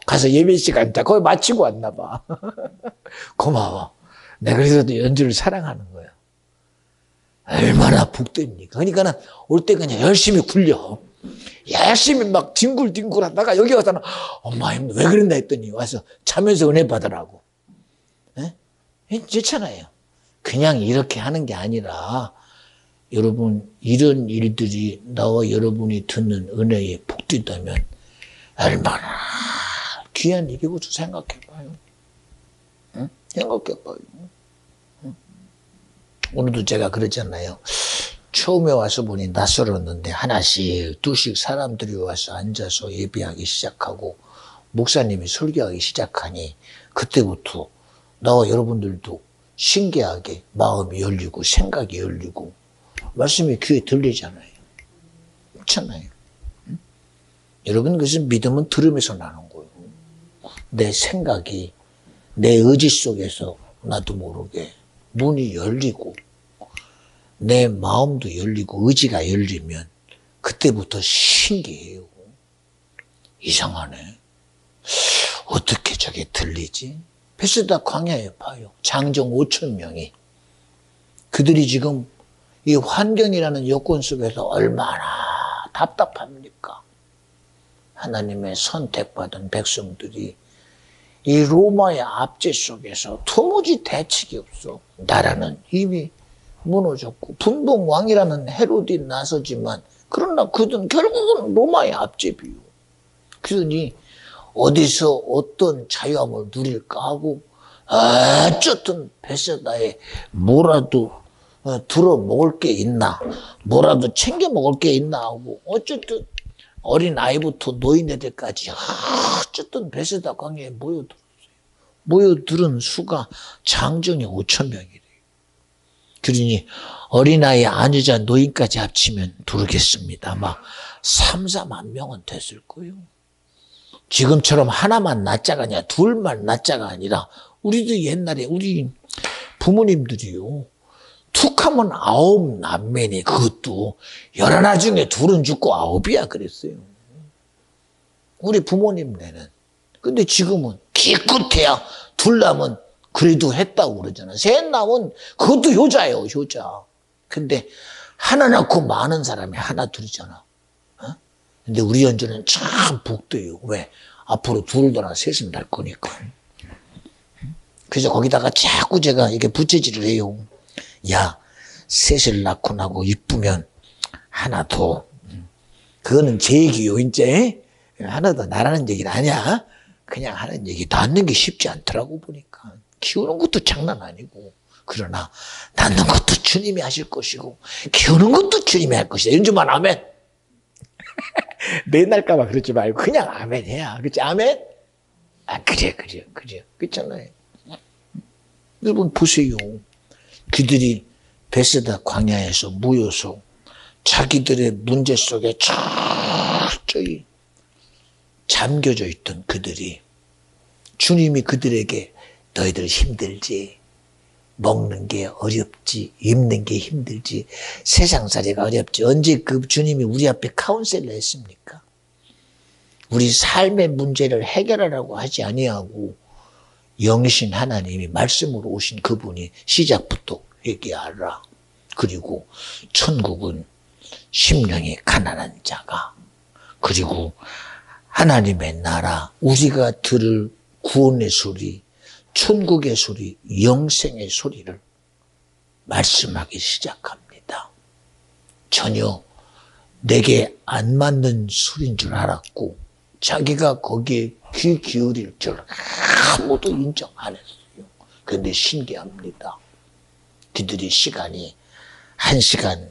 가서 예배 시간 다 거의 마치고 왔나 봐. 고마워. 내가 그래서 연주를 사랑하는 거야. 얼마나 복됩니까? 그러니까는 올 때 그냥 열심히 굴려. 열심히 막 뒹굴뒹굴 하다가 여기 와서는 엄마 왜 그랬나 했더니 와서 자면서 은혜 받으라고. 좋잖아요. 그냥 이렇게 하는 게 아니라 여러분 이런 일들이 나와 여러분이 듣는 은혜에 복되다면 얼마나 귀한 일이고 생각해봐요. 응? 생각해봐요. 오늘도 제가 그러잖아요. 처음에 와서 보니 낯설었는데 하나씩 둘씩 사람들이 와서 앉아서 예배하기 시작하고 목사님이 설교하기 시작하니 그때부터 나와 여러분들도 신기하게 마음이 열리고 생각이 열리고 말씀이 귀에 들리잖아요. 그렇잖아요. 응? 여러분 그것은 믿음은 들음에서 나는 거예요. 내 생각이 내 의지 속에서 나도 모르게 문이 열리고 내 마음도 열리고 의지가 열리면 그때부터 신기해요. 이상하네. 어떻게 저게 들리지? 베스다 광야에 봐요. 장정 5천 명이. 그들이 지금 이 환경이라는 여건 속에서 얼마나 답답합니까? 하나님의 선택받은 백성들이 이 로마의 압제 속에서 도무지 대책이 없어. 나라는 이미 무너졌고 분봉왕이라는 헤롯이 나서지만 그러나 그들은 결국은 로마의 압제비요. 그러니 어디서 어떤 자유함을 누릴까 하고 어쨌든 베세다에 뭐라도 들어 먹을 게 있나 뭐라도 챙겨 먹을 게 있나 하고 어쨌든 어린 아이부터 노인애들까지 어쨌든 베세다 광야에 모여들었어요. 모여들은 수가 장정이 5천 명이래요. 그러니 어린아이, 아녀자, 노인까지 합치면 모르겠습니다. 아마 3, 4만 명은 됐을 거예요. 지금처럼 하나만 낳자가 아니라 둘만 낳자가 아니라 우리도 옛날에 우리 부모님들이요. 툭하면 9 남매니 그것도 11 중에 2은 죽고 9이야 그랬어요. 우리 부모님네는. 근데 지금은 기껏해야 2 낳으면 그래도 했다고 그러잖아. 3 낳으면 그것도 효자예요, 효자. 근데 하나 낳고 많은 사람이 하나 둘이잖아. 근데 우리 연주는 참 복돼요. 왜? 앞으로 2을 낳아 3을 낳을 거니까. 그래서 거기다가 자꾸 제가 이게 부채질을 해요. 야, 3을 낳고 나고 이쁘면 하나 더. 그거는 제 얘기요, 이제. 하나 더 나라는 얘기는 아니야. 그냥 하는 얘기. 낳는 게 쉽지 않더라고 보니까. 키우는 것도 장난 아니고. 그러나 낳는 것도 주님이 하실 것이고 키우는 것도 주님이 할 것이다. 연주만 아멘. 맨날까봐 그러지 말고 그냥 아멘 해야. 그렇지? 아멘? 아, 그래. 그렇잖아요. 여러분 보세요. 그들이 베세다 광야에서 모여서 자기들의 문제 속에 철저히 잠겨져 있던 그들이 주님이 그들에게 너희들 힘들지, 먹는 게 어렵지, 입는 게 힘들지, 세상살이가 어렵지. 언제 그 주님이 우리 앞에 카운셀을 했습니까? 우리 삶의 문제를 해결하라고 하지 아니하고 영이신 하나님이 말씀으로 오신 그분이 시작부터 얘기하라. 그리고 천국은 심령이 가난한 자가, 그리고 하나님의 나라, 우리가 들을 구원의 소리, 천국의 소리, 영생의 소리를 말씀하기 시작합니다. 전혀 내게 안 맞는 소리인 줄 알았고 자기가 거기에 귀 기울일 줄 아무도 인정 안 했어요. 그런데 신기합니다. 그들이 시간이 1시간,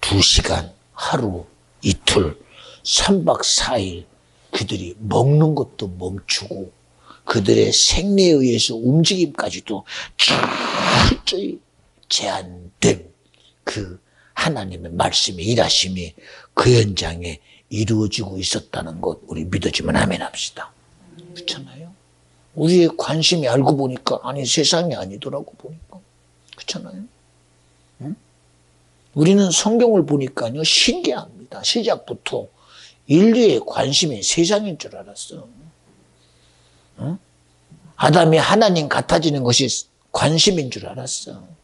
2시간, 하루, 이틀, 3박 4일 그들이 먹는 것도 멈추고 그들의 생리에 의해서 움직임까지도 철저히 제한된 그 하나님의 말씀의 일하심이 그 현장에 이루어지고 있었다는 것 우리 믿어지면 아멘 합시다. 그렇잖아요. 우리의 관심이 알고 보니까 아니 세상이 아니더라고 보니까. 그렇잖아요. 응? 우리는 성경을 보니까요 신기합니다. 시작부터 인류의 관심이 세상인 줄 알았어. 응? 아담이 하나님 같아지는 것이 관심인 줄 알았어.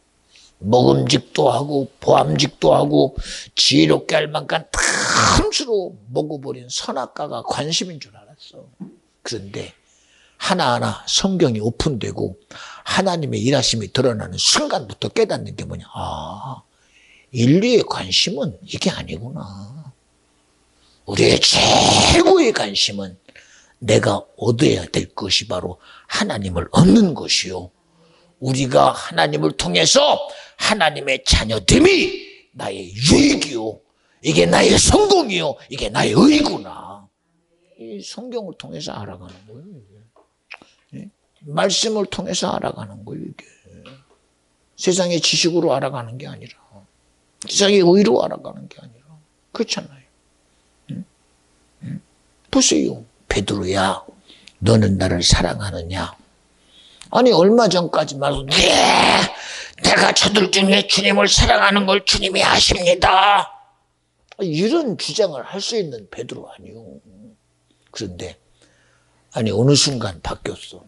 먹음직도 하고 보암직도 하고 지혜롭게 할 만큼 탐스러워 먹어버린 선악과가 관심인 줄 알았어. 그런데 하나하나 성경이 오픈되고 하나님의 일하심이 드러나는 순간부터 깨닫는 게 뭐냐. 아, 인류의 관심은 이게 아니구나. 우리의 최고의 관심은 내가 얻어야 될 것이 바로 하나님을 얻는 것이요. 우리가 하나님을 통해서 하나님의 자녀됨이 나의 유익이요. 이게 나의 성공이요. 이게 나의 의구나. 이 성경을 통해서 알아가는 거예요. 이게. 말씀을 통해서 알아가는 거예요. 이게. 세상의 지식으로 알아가는 게 아니라 세상의 의로 알아가는 게 아니라 그렇잖아요. 보세요. 베드로야 너는 나를 사랑하느냐. 아니 얼마 전까지만 내가 저들 중에 주님을 사랑하는 걸 주님이 아십니다. 이런 주장을 할 수 있는 베드로 아니요. 그런데 아니 어느 순간 바뀌었어.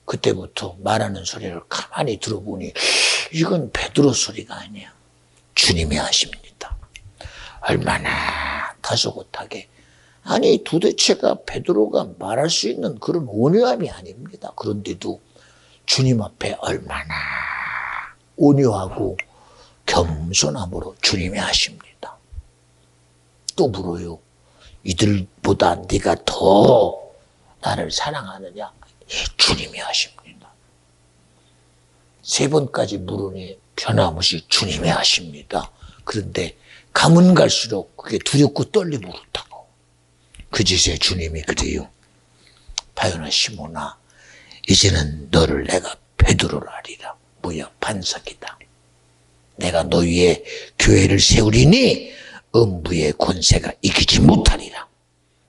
그때부터 말하는 소리를 가만히 들어보니 이건 베드로 소리가 아니야. 주님이 아십니다. 얼마나 다소곳하게. 아니 도대체가 베드로가 말할 수 있는 그런 온유함이 아닙니다. 그런데도 주님 앞에 얼마나 온유하고 겸손함으로 주님이 하십니다. 또 물어요. 이들보다 네가 더 나를 사랑하느냐? 주님이 하십니다. 3번까지 물으니 변함없이 주님이 하십니다. 그런데 가면 갈수록 그게 두렵고 떨림으로 타고 그제서야 주님이 그래요. 바요나 시몬아 이제는 너를 내가 베드로로 하리라. 뭐야 반석이다. 내가 너 위에 교회를 세우리니 음부의 권세가 이기지 못하리라.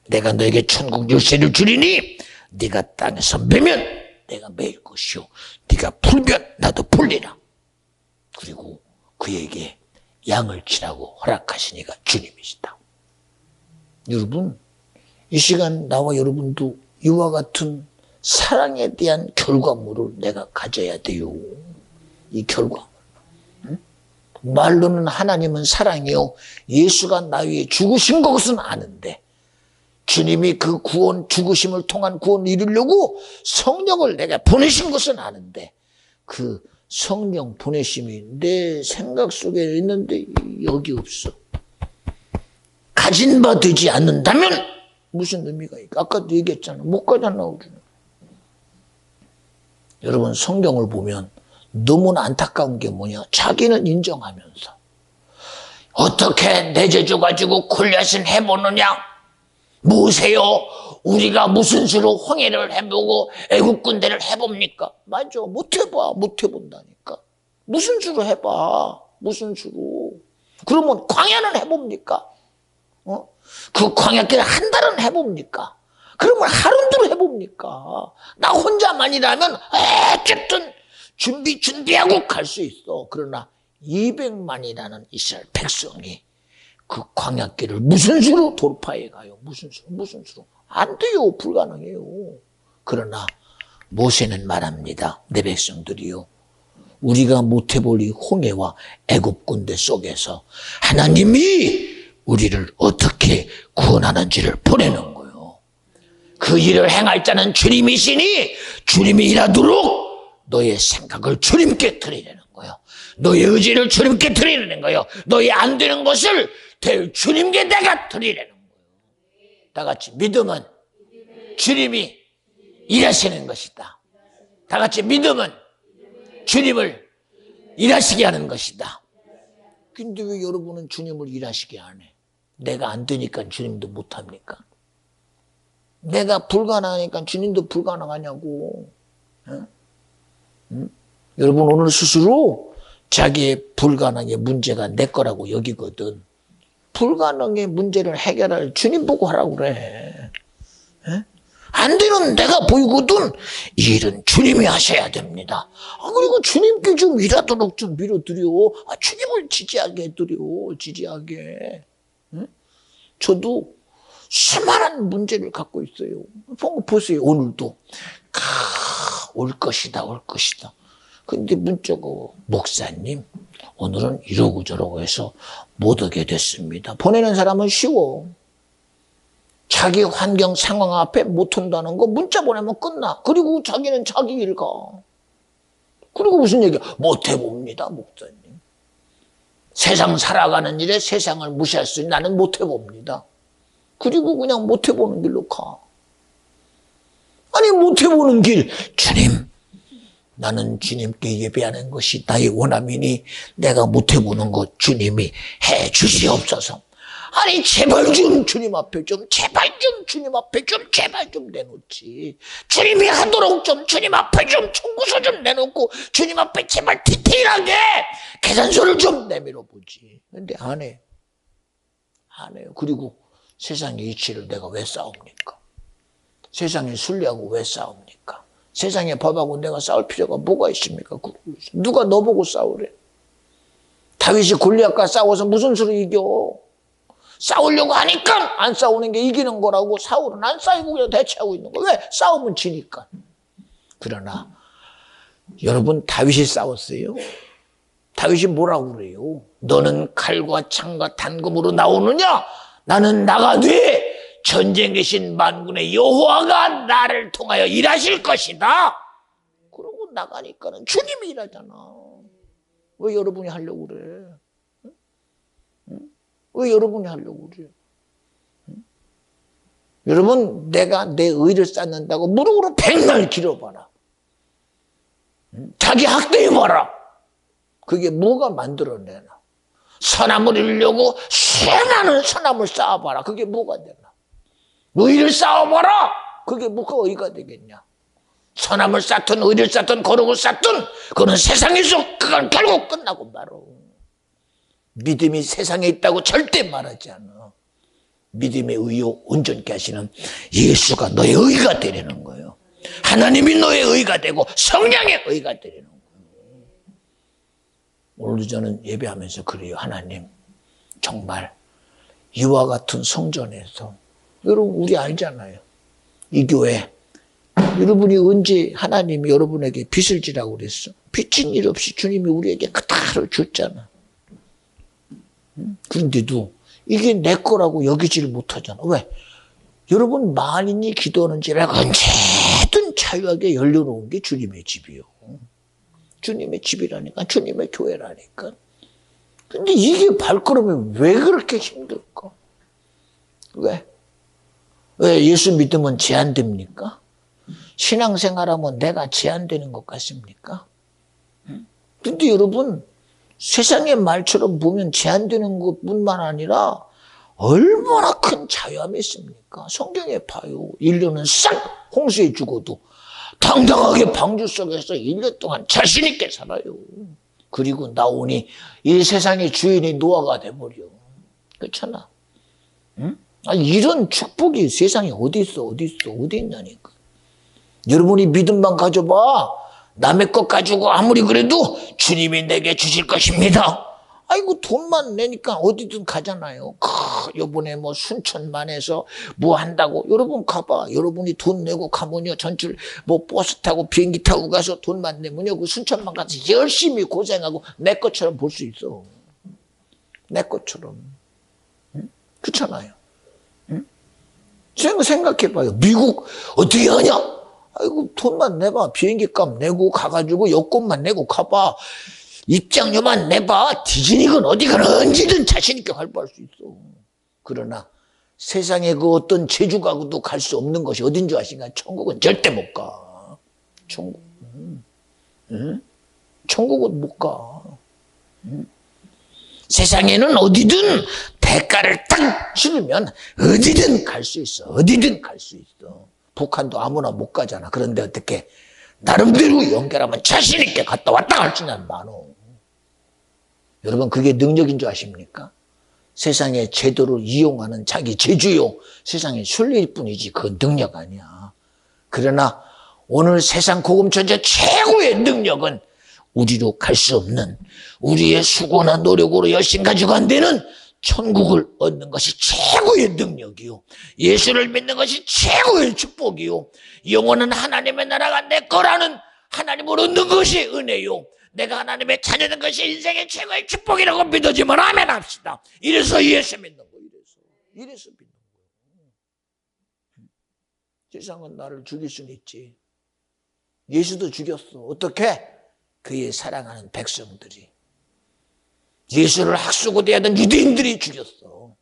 내가 너에게 천국 열쇠를 주리니 네가 땅에서 매면 내가 매일 것이요 네가 풀면 나도 풀리라. 그리고 그에게 양을 치라고 허락하시니가 주님이시다. 여러분 이 시간 나와 여러분도 이와 같은 사랑에 대한 결과물을 내가 가져야 돼요. 이 결과물. 말로는 하나님은 사랑이요. 예수가 나 위해 죽으신 것은 아는데 주님이 그 구원, 죽으심을 통한 구원을 이루려고 성령을 내가 보내신 것은 아는데 그 성령 보내심이 내 생각 속에 있는데 여기 없어. 가진 바 되지 않는다면 무슨 의미가 있까? 아까도 얘기했잖아. 못 가잖아. 여러분 성경을 보면 너무나 안타까운 게 뭐냐. 자기는 인정하면서 어떻게 내 죄주 가지고 골리앗을 해보느냐. 모세요. 우리가 무슨 수로 홍해를 해보고 애국 군대를 해봅니까? 맞아. 못 해봐. 못 해본다니까. 무슨 수로 해봐. 무슨 수로. 그러면 광야는 해봅니까? 그 광야길 한 달은 해봅니까? 그러면 하루도 해봅니까? 나 혼자만이라면 어쨌든 준비하고 갈 수 있어. 그러나 200만이라는 이스라엘 백성이 그 광야길을 무슨 수로 돌파해 가요? 무슨 수로? 안 돼요. 불가능해요. 그러나 모세는 말합니다. 내 백성들이요. 우리가 못해볼 이 홍해와 애굽 군대 속에서 하나님이 우리를 어떻게 구원하는지를 보내는 거예요. 그 일을 행할 자는 주님이시니 주님이 일하도록 너의 생각을 주님께 드리려는 거예요. 너의 의지를 주님께 드리려는 거예요. 너의 안 되는 것을 주님께 내가 드리려는 거예요. 다 같이 믿음은 주님이 일하시는 것이다. 다 같이 믿음은 주님을 일하시게 하는 것이다. 근데 왜 여러분은 주님을 일하시게 안 해? 내가 안 되니까 주님도 못 합니까? 내가 불가능하니까 주님도 불가능하냐고. 응? 여러분 오늘 스스로 자기의 불가능의 문제가 내 거라고 여기거든. 불가능의 문제를 해결할 주님 보고 하라고 그래. 안 되는 내가 보이거든. 이 일은 주님이 하셔야 됩니다. 그리고 주님께 좀 일하도록 좀 밀어드려. 주님을 지지하게 해드려. 지지하게. 저도 수많은 문제를 갖고 있어요. 보세요. 오늘도 올 것이다 올 것이다. 근데 문자가 목사님 오늘은 이러고 저러고 해서 못 오게 됐습니다. 보내는 사람은 쉬워. 자기 환경 상황 앞에 못 온다는 거 문자 보내면 끝나. 그리고 자기는 자기 일 가. 그리고 무슨 얘기야? 못 해봅니다 목사님. 세상 살아가는 일에 세상을 무시할 수 있는 나는 못 해봅니다. 그리고 그냥 못 해보는 길로 가. 아니 못 해보는 길. 주님 나는 주님께 예배하는 것이 나의 원함이니 내가 못 해보는 것 주님이 해 주시옵소서. 아니 제발 좀 주님 앞에 좀 제발 좀 주님 앞에 좀 제발 좀 내놓지. 주님이 하도록 좀 주님 앞에 좀 청구서 좀 내놓고 주님 앞에 제발 디테일하게 계산서를 좀 내밀어 보지. 근데 안 해. 안 해요. 그리고 세상의 이치를 내가 왜 싸웁니까? 세상의 순리하고 왜 싸웁니까? 세상의 법하고 내가 싸울 필요가 뭐가 있습니까? 누가 너 보고 싸우래? 다윗이 골리앗과 싸워서 무슨 수로 이겨? 싸우려고 하니까 안 싸우는 게 이기는 거라고. 사울은 안 싸우고 그냥 대체하고 있는 거야. 왜? 싸우면 지니까. 그러나 여러분 다윗이 싸웠어요. 다윗이 뭐라고 그래요? 너는 칼과 창과 단검으로 나오느냐? 나는 나가되 전쟁에 계신 만군의 여호와가 나를 통하여 일하실 것이다. 그러고 나가니까는 주님이 일하잖아. 왜 여러분이 하려고 그래? 왜 여러분이 하려고 그래? 여러분 내가 내 의를 쌓는다고 무릎으로 백날 길어봐라. 자기 학대해봐라. 그게 뭐가 만들어내나? 선함을 이루려고 수많은 선함을 쌓아봐라. 그게 뭐가 되나? 의를 쌓아봐라. 그게 뭐가 의가 되겠냐? 선함을 쌓든 의를 쌓든 거룩을 쌓든 그건 세상에서 그건 결국 끝나고 말아. 믿음이 세상에 있다고 절대 말하지 않아. 믿음의 의요 온전케 하시는 예수가 너의 의가 되려는 거예요. 하나님이 너의 의가 되고 성령의 의가 되려는 거예요. 오늘도 저는 예배하면서 그래요. 하나님 정말 이와 같은 성전에서 여러분 우리 알잖아요. 이 교회 여러분이 언제 하나님이 여러분에게 빚을 지라고 그랬어? 빚진 일 없이 주님이 우리에게 그대로 줬잖아. 그런데도 이게 내 거라고 여기지를 못하잖아. 왜? 여러분 만인이 기도하는 집에 언제든 자유하게 열려놓은 게 주님의 집이요. 주님의 집이라니까. 주님의 교회라니까. 근데 이게 발걸음이 왜 그렇게 힘들까? 왜? 왜 예수 믿으면 제한됩니까? 신앙생활하면 내가 제한되는 것 같습니까? 근데 여러분 세상의 말처럼 보면 제한되는 것뿐만 아니라 얼마나 큰 자유함이 있습니까? 성경에 봐요. 1년은 싹 홍수에 죽어도 당당하게 방주 속에서 1년 동안 자신 있게 살아요. 그리고 나오니 이 세상의 주인이 노아가 돼버려. 그렇잖아. 응? 이런 축복이 세상에 어디 있어? 어디 있냐니까. 여러분이 믿음만 가져봐. 남의 것 가지고 아무리 그래도 주님이 내게 주실 것입니다. 아이고 돈만 내니까 어디든 가잖아요. 요번에 뭐 순천만에서 뭐 한다고 여러분 가봐. 여러분이 돈 내고 가면요 전출 뭐 버스 타고 비행기 타고 가서 돈만 내면요 그 순천만 가서 열심히 고생하고 내 것처럼 볼 수 있어. 내 것처럼. 응? 그렇잖아요. 응? 생각해봐요. 미국 어떻게 하냐? 아이고 돈만 내봐. 비행기 값 내고 가가지고 여권만 내고 가봐. 입장료만 내봐. 디즈니건 어디건 언제든 자신있게 활보할 수 있어. 그러나 세상에 그 어떤 제주가도 갈 수 없는 것이 어딘 줄 아십니까? 천국은 절대 못 가. 천국. 응? 천국은 못 가. 응? 세상에는 어디든 대가를 딱 치르면 어디든 갈 수 있어. 어디든 갈 수 있어. 북한도 아무나 못 가잖아. 그런데 어떻게 나름대로 연결하면 자신 있게 갔다 왔다 갈 수 있는 많어. 여러분 그게 능력인 줄 아십니까? 세상의 제도를 이용하는 자기 재주요. 세상의 순리일 뿐이지 그건 능력 아니야. 그러나 오늘 세상 고금천재 최고의 능력은 우리로 갈 수 없는 우리의 수고나 노력으로 열심히 가지고 안 되는 천국을 얻는 것이 최고의 능력이요. 예수를 믿는 것이 최고의 축복이요. 영원한 하나님의 나라가 내 거라는 하나님을 얻는 것이 은혜요. 내가 하나님의 자녀된 것이 인생의 최고의 축복이라고 믿어지면 아멘 합시다. 이래서 예수 믿는 거. 이래서 믿는 거. 세상은 나를 죽일 수는 있지. 예수도 죽였어. 어떻게? 그의 사랑하는 백성들이. 예수를 학수고 대하던 유대인들이 죽였어.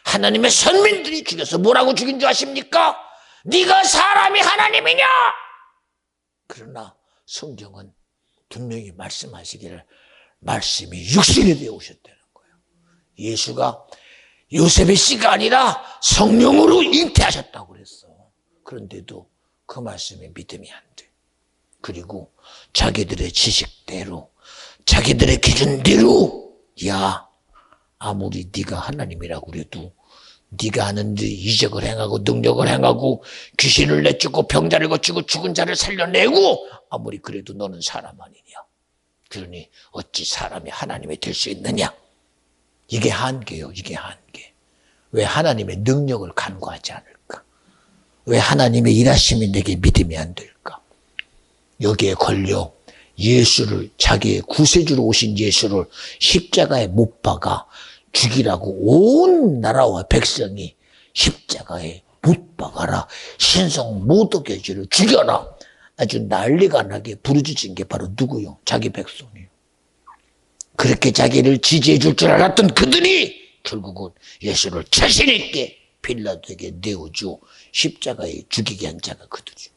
하나님의 선민들이 죽였어. 뭐라고 죽인 줄 아십니까? 네가 사람이 하나님이냐? 그러나 성경은 분명히 말씀하시기를 말씀이 육신이 되어 오셨다는 거예요. 예수가 요셉의 씨가 아니라 성령으로 잉태하셨다고 그랬어. 그런데도 그 말씀에 믿음이 안 돼. 그리고 자기들의 지식대로 자기들의 기준대로 야 아무리 네가 하나님이라고 그래도 네가 하는 데 이적을 행하고 능력을 행하고 귀신을 내쫓고 병자를 고치고 죽은 자를 살려내고 아무리 그래도 너는 사람 아니냐. 그러니 어찌 사람이 하나님이 될 수 있느냐. 이게 한계요. 이게 한계. 왜 하나님의 능력을 간구하지 않을까? 왜 하나님의 일하심이 내게 믿음이 안 될까? 여기에 걸려 예수를 자기의 구세주로 오신 예수를 십자가에 못 박아 죽이라고 온 나라와 백성이 십자가에 못 박아라. 신성 모독의 죄를 죽여라. 아주 난리가 나게 부르짖은 게 바로 누구요? 자기 백성이요. 그렇게 자기를 지지해 줄 줄 알았던 그들이 결국은 예수를 자신 있게 빌라도에게 내어줘 십자가에 죽이게 한 자가 그들이요.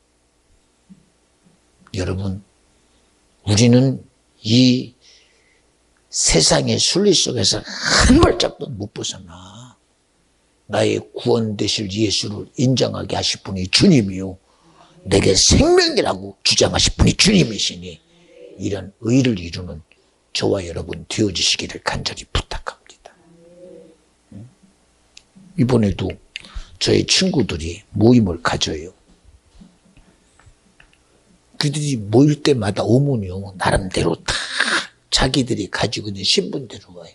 여러분, 우리는 이 세상의 순리 속에서 한 발짝도 못 벗어나. 나의 구원 되실 예수를 인정하게 하실 분이 주님이요. 내게 생명이라고 주장하실 분이 주님이시니 이런 의를 이루는 저와 여러분 되어주시기를 간절히 부탁합니다. 이번에도 저희 친구들이 모임을 가져요. 그들이 모일 때마다 오면요 나름대로 다 자기들이 가지고 있는 신분대로 와요.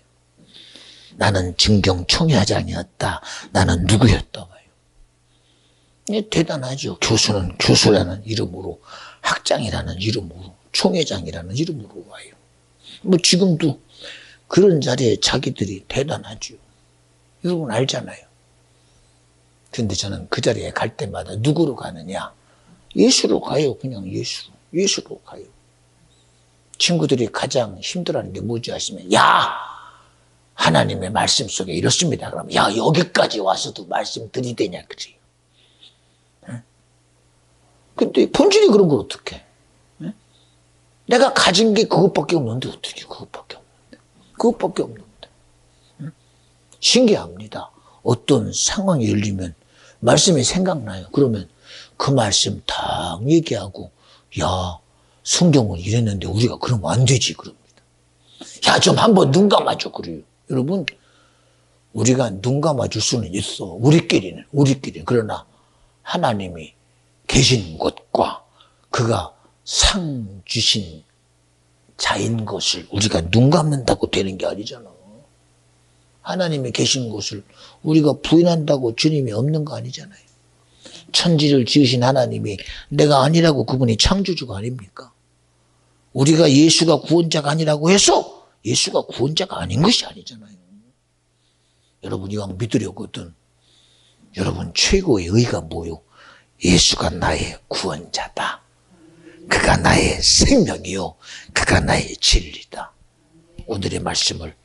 나는 증경 총회장이었다. 나는 누구였다 와요. 대단하죠. 교수는 교수라는 이름으로, 학장이라는 이름으로, 총회장이라는 이름으로 와요. 뭐 지금도 그런 자리에 자기들이 대단하죠. 여러분 알잖아요. 그런데 저는 그 자리에 갈 때마다 누구로 가느냐? 예수로 가요. 그냥 예수로 가요. 친구들이 가장 힘들어하는 게 뭐지 하시면 야 하나님의 말씀 속에 이렇습니다. 그러면 야 여기까지 와서도 말씀 들이대냐 그래요. 근데 본질이 그런 걸 어떡해. 내가 가진 게 그것밖에 없는데 어떻게 그것밖에 없는데. 신기합니다. 어떤 상황이 열리면 말씀이 생각나요. 그러면 그 말씀 딱 얘기하고 야 성경은 이랬는데 우리가 그러면 안 되지 그럽니다. 야 좀 한번 눈 감아줘 그래요. 여러분 우리가 눈 감아줄 수는 있어. 우리끼리는 그러나 하나님이 계신 곳과 그가 상 주신 자인 것을 우리가 눈 감는다고 되는 게 아니잖아. 하나님이 계신 것을 우리가 부인한다고 주님이 없는 거 아니잖아요. 천지를 지으신 하나님이 내가 아니라고 그분이 창조주가 아닙니까? 우리가 예수가 구원자가 아니라고 해서 예수가 구원자가 아닌 것이 아니잖아요. 여러분 이왕 믿으려거든 여러분 최고의 의가 뭐요? 예수가 나의 구원자다. 그가 나의 생명이요. 그가 나의 진리다. 오늘의 말씀을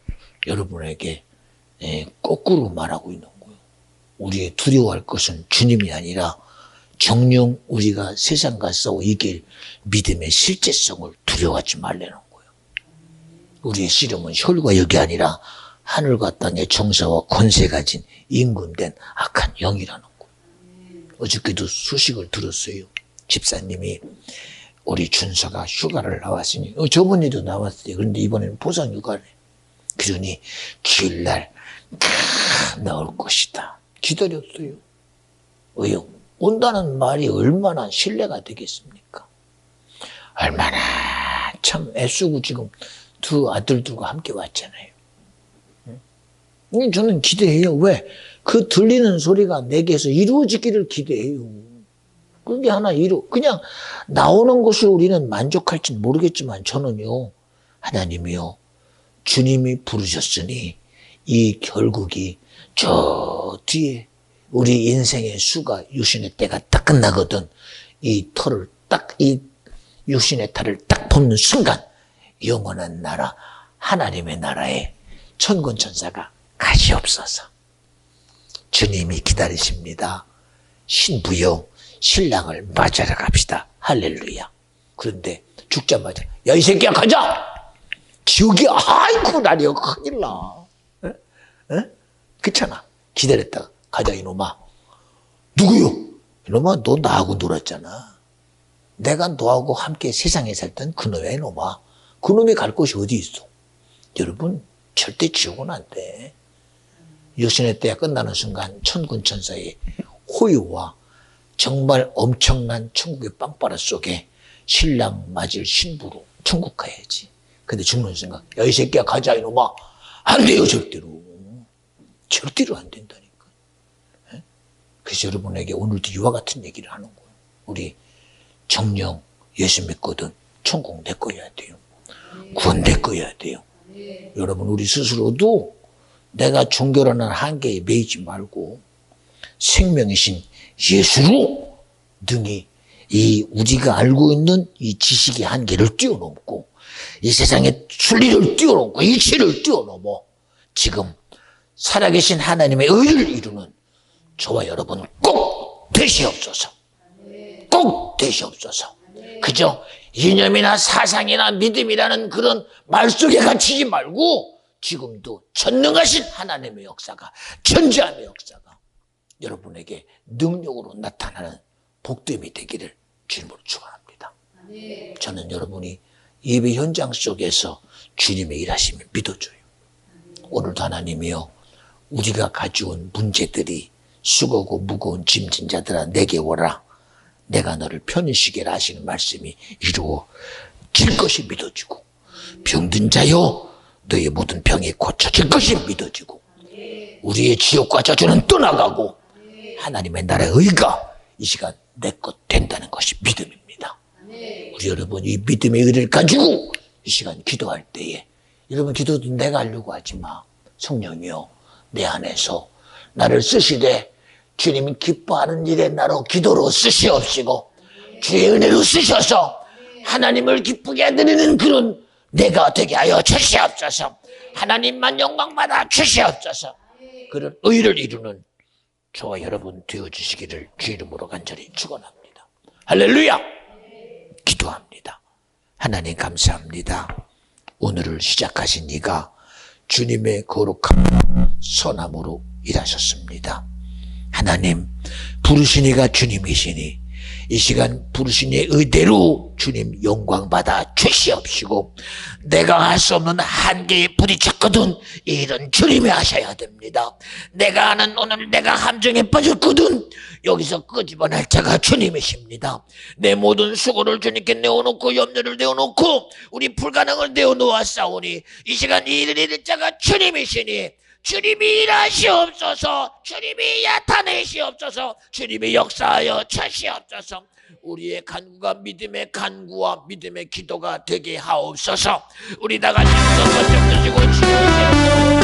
여러분에게 거꾸로 말하고 있는 거예요. 우리의 두려워할 것은 주님이 아니라 정녕 우리가 세상과 싸워 이길 믿음의 실제성을 두려워하지 말라는 거예요. 우리의 씨름은 혈과 육이 아니라 하늘과 땅의 정사와 권세 가진 임금된 악한 영이라는 거예요. 어저께도 소식을 들었어요. 집사님이 우리 준서가 휴가를 나왔으니 저번에도 나왔어요. 그런데 이번에는 보상 휴가래. 그러니 주일날 나올 것이다. 기다렸어요. 왜요? 온다는 말이 얼마나 신뢰가 되겠습니까? 얼마나 참 애쓰고 지금 두 아들들과 함께 왔잖아요. 저는 기대해요. 왜? 그 들리는 소리가 내게서 이루어지기를 기대해요. 그게 하나 그냥 나오는 것으로 우리는 만족할지는 모르겠지만 저는요, 하나님이요, 주님이 부르셨으니 이 결국이 저 뒤에 우리 인생의 수가 육신의 때가 딱 끝나거든. 이 털을 이 육신의 탈을 딱 뽑는 순간 영원한 나라, 하나님의 나라에 천군천사가 가시옵소서. 주님이 기다리십니다. 신부여 신랑을 맞아러 갑시다. 할렐루야. 그런데 죽자마자 야 이 새끼야 가자. 지옥이야. 아이고 나리요 큰일 나. 그렇잖아. 기다렸다가 가자 이놈아. 누구요? 이놈아 너 나하고 놀았잖아. 내가 너하고 함께 세상에 살던 그놈이야 이놈아. 그놈이 갈 곳이 어디 있어? 여러분 절대 지옥은 안 돼. 육신의 때가 끝나는 순간 천군천사의 호유와 정말 엄청난 천국의 빵바라 속에 신랑 맞을 신부로 천국 가야지. 근데 죽는 순간 야 이 새끼야 가자 이놈아. 안 돼요 절대로. 절대로 안 된다니까. 그래서 여러분에게 오늘도 이와 같은 얘기를 하는 거예요. 우리 정령 예수 믿거든 천국 내 거여야 돼요. 구원 내 거여야 돼요. 여러분 우리 스스로도 내가 종교라는 한계에 매이지 말고 생명이신 예수로 능히 이 우리가 알고 있는 이 지식의 한계를 뛰어넘고 이 세상의 순리를 뛰어넘고 이치를 뛰어넘어 지금 살아계신 하나님의 의를 이루는 저와 여러분 꼭 되시옵소서. 꼭 되시옵소서. 그저 이념이나 사상이나 믿음이라는 그런 말 속에 갇히지 말고 지금도 전능하신 하나님의 역사가 전지함의 역사가 여러분에게 능력으로 나타나는 복됨이 되기를 주님으로 축원합니다. 저는 여러분이 예배 현장 속에서 주님의 일하심을 믿어줘요. 오늘도 하나님이여 우리가 가져온 문제들이 수고고 무거운 짐진 자들아 내게 오라. 내가 너를 편히 쉬게 하시는 말씀이 이루어질 것이 믿어지고 병든 자여 너의 모든 병이 고쳐질 것이 믿어지고 우리의 지옥과 저주는 떠나가고 하나님의 나라의 의가 이 시간 내 것 된다는 것이 믿음입니다. 우리 여러분 이 믿음의 의를 가지고 이 시간 기도할 때에 여러분 기도도 내가 하려고 하지 마. 성령이여 내 안에서 나를 쓰시되 주님이 기뻐하는 일에 나로 기도로 쓰시옵시고 주의 은혜로 쓰셔서 하나님을 기쁘게 해드리는 그런 내가 되게 하여 주시옵소서. 하나님만 영광받아 주시옵소서. 그런 의를 이루는 저와 여러분 되어주시기를 주 이름으로 간절히 축원합니다. 할렐루야. 기도합니다. 하나님 감사합니다. 오늘을 시작하신 이가 주님의 거룩함 선함으로 일하셨습니다. 하나님 부르신 이가 주님이시니 이 시간 부르신의 의대로 주님 영광 받아 주시옵시고, 내가 할 수 없는 한계에 부딪혔거든 이 일은 주님이 하셔야 됩니다. 내가 하는 오늘 내가 함정에 빠졌거든 여기서 끄집어낼 자가 주님이십니다. 내 모든 수고를 주님께 내어놓고 염려를 내어놓고 우리 불가능을 내어놓았사오니 이 시간 이 일을 이룰 자가 주님이시니 주님이 일하시옵소서, 주님이 나타내시옵소서, 주님이 역사하여 주시옵소서. 우리의 간구가 믿음의 간구와 믿음의 기도가 되게 하옵소서. 우리 다 같이 손 좀 드시고 주여